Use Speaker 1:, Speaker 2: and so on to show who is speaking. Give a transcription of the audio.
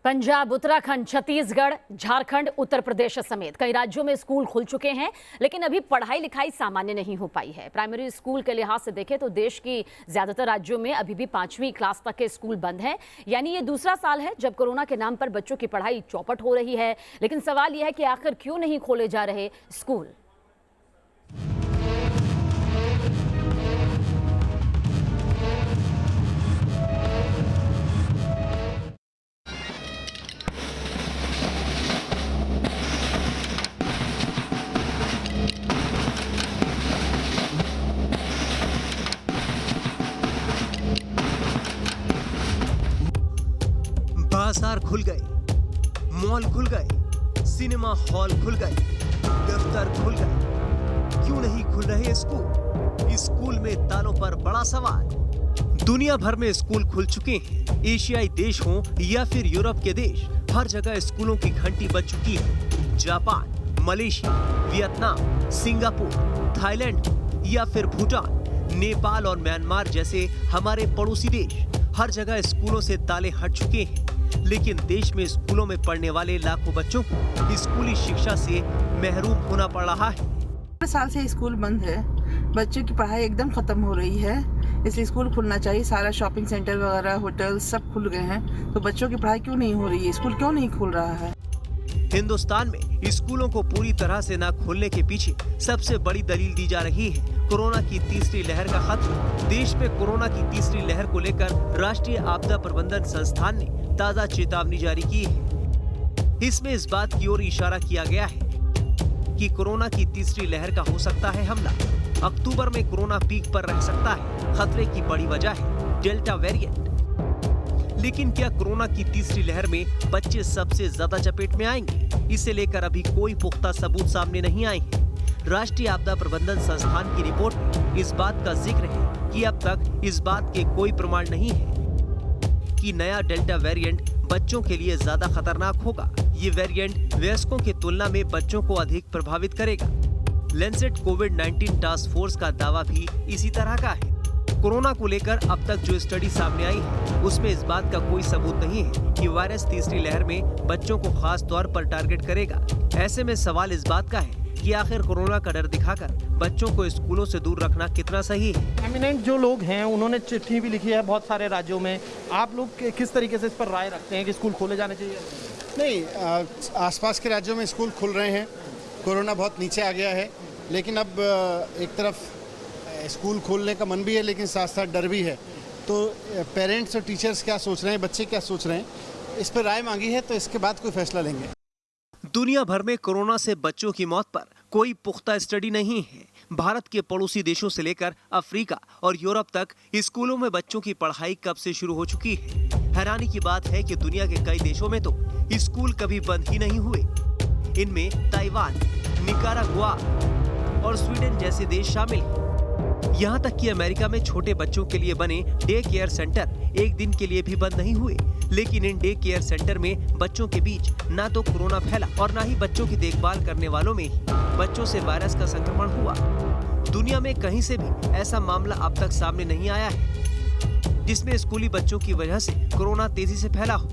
Speaker 1: पंजाब, उत्तराखंड, छत्तीसगढ़, झारखंड, उत्तर प्रदेश समेत कई राज्यों में स्कूल खुल चुके हैं, लेकिन अभी पढ़ाई लिखाई सामान्य नहीं हो पाई है। प्राइमरी स्कूल के लिहाज से देखें तो देश की ज्यादातर राज्यों में अभी भी 5वीं क्लास तक के स्कूल बंद हैं। यानी ये दूसरा साल है जब कोरोना के नाम पर बच्चों की पढ़ाई चौपट हो रही है। लेकिन सवाल यह है कि आखिर क्यों नहीं खोले जा रहे स्कूल।
Speaker 2: बाजार खुल गए, मॉल खुल गए, सिनेमा हॉल खुल गए, दफ्तर खुल गए, क्यों नहीं खुल रहे स्कूल? स्कूल में तालों पर बड़ा सवाल। दुनिया भर में स्कूल खुल चुके हैं। एशियाई देश हों या फिर यूरोप के देश, हर जगह स्कूलों की घंटी बज चुकी है। Japan, Malaysia, Vietnam, Singapore, Thailand या फिर भूटान, नेपाल और म्यांमार जैसे हमारे पड़ोसी देश, हर जगह स्कूलों से ताले हट चुके हैं। लेकिन देश में स्कूलों में पढ़ने वाले लाखों बच्चों को स्कूली शिक्षा से महरूम होना पड़ रहा है।
Speaker 3: 4 साल से स्कूल बंद है, बच्चों की पढ़ाई एकदम खत्म हो रही है, इसलिए स्कूल खुलना चाहिए। सारा शॉपिंग सेंटर वगैरह, होटल सब खुल गए हैं, तो बच्चों की पढ़ाई क्यों नहीं हो रही है? स्कूल क्यों नहीं खुल रहा है?
Speaker 2: हिंदुस्तान में स्कूलों को पूरी तरह से न खोलने के पीछे सबसे बड़ी दलील दी जा रही है कोरोना की तीसरी लहर का खतरा। देश में कोरोना की तीसरी लहर को लेकर राष्ट्रीय आपदा प्रबंधन संस्थान ने ताजा चेतावनी जारी की है। इसमें इस बात की ओर इशारा किया गया है कि कोरोना की तीसरी लहर का हो सकता है हमला। अक्टूबर में कोरोना पीक पर रह सकता है। खतरे की बड़ी वजह है डेल्टा वेरिएंट। लेकिन क्या कोरोना की तीसरी लहर में बच्चे सबसे ज्यादा चपेट में आएंगे? इसे लेकर अभी कोई पुख्ता सबूत सामने नहीं आए हैं। राष्ट्रीय आपदा प्रबंधन संस्थान की रिपोर्ट में इस बात का जिक्र है कि अब तक इस बात के कोई प्रमाण नहीं है कि नया डेल्टा वेरिएंट बच्चों के लिए ज्यादा खतरनाक होगा। ये वेरिएंट वयस्कों की तुलना में बच्चों को अधिक प्रभावित करेगा। लैंसेट कोविड-19 टास्क फोर्स का दावा भी इसी तरह का है। कोरोना को लेकर अब तक जो स्टडी सामने आई है, उसमें इस बात का कोई सबूत नहीं है कि वायरस तीसरी लहर में बच्चों को खास तौर पर टारगेट करेगा। ऐसे में सवाल इस बात का है कि आखिर कोरोना का डर दिखाकर बच्चों को स्कूलों से दूर रखना कितना सही है।
Speaker 4: एमिनेंट जो लोग हैं उन्होंने चिट्ठी भी लिखी है बहुत सारे राज्यों में। आप लोग किस तरीके से इस पर राय रखते हैं कि स्कूल खोले जाने चाहिए?
Speaker 5: नहीं, आसपास के राज्यों में स्कूल खुल रहे हैं, कोरोना बहुत नीचे आ गया है, लेकिन अब एक तरफ स्कूल खोलने का मन भी है, लेकिन साथ साथ डर भी है। तो पेरेंट्स और टीचर्स क्या सोच रहे हैं, बच्चे क्या सोच रहे हैं, इस पर राय मांगी है, तो इसके बाद कोई फैसला लेंगे।
Speaker 2: दुनिया भर में कोरोना से बच्चों की मौत पर कोई पुख्ता स्टडी नहीं है। भारत के पड़ोसी देशों से लेकर अफ्रीका और यूरोप तक स्कूलों में बच्चों की पढ़ाई कब से शुरू हो चुकी है। हैरानी की बात है कि दुनिया के कई देशों में तो स्कूल कभी बंद ही नहीं हुए। इनमें ताइवान, निकारागुआ और स्वीडन जैसे देश शामिल हैं। यहाँ तक कि अमेरिका में छोटे बच्चों के लिए बने डे केयर सेंटर एक दिन के लिए भी बंद नहीं हुए। लेकिन इन डे केयर सेंटर में बच्चों के बीच ना तो कोरोना फैला और ना ही बच्चों की देखभाल करने वालों में ही बच्चों से वायरस का संक्रमण हुआ। दुनिया में कहीं से भी ऐसा मामला अब तक सामने नहीं आया है जिसमें स्कूली बच्चों की वजह से कोरोना तेजी से फैला हो।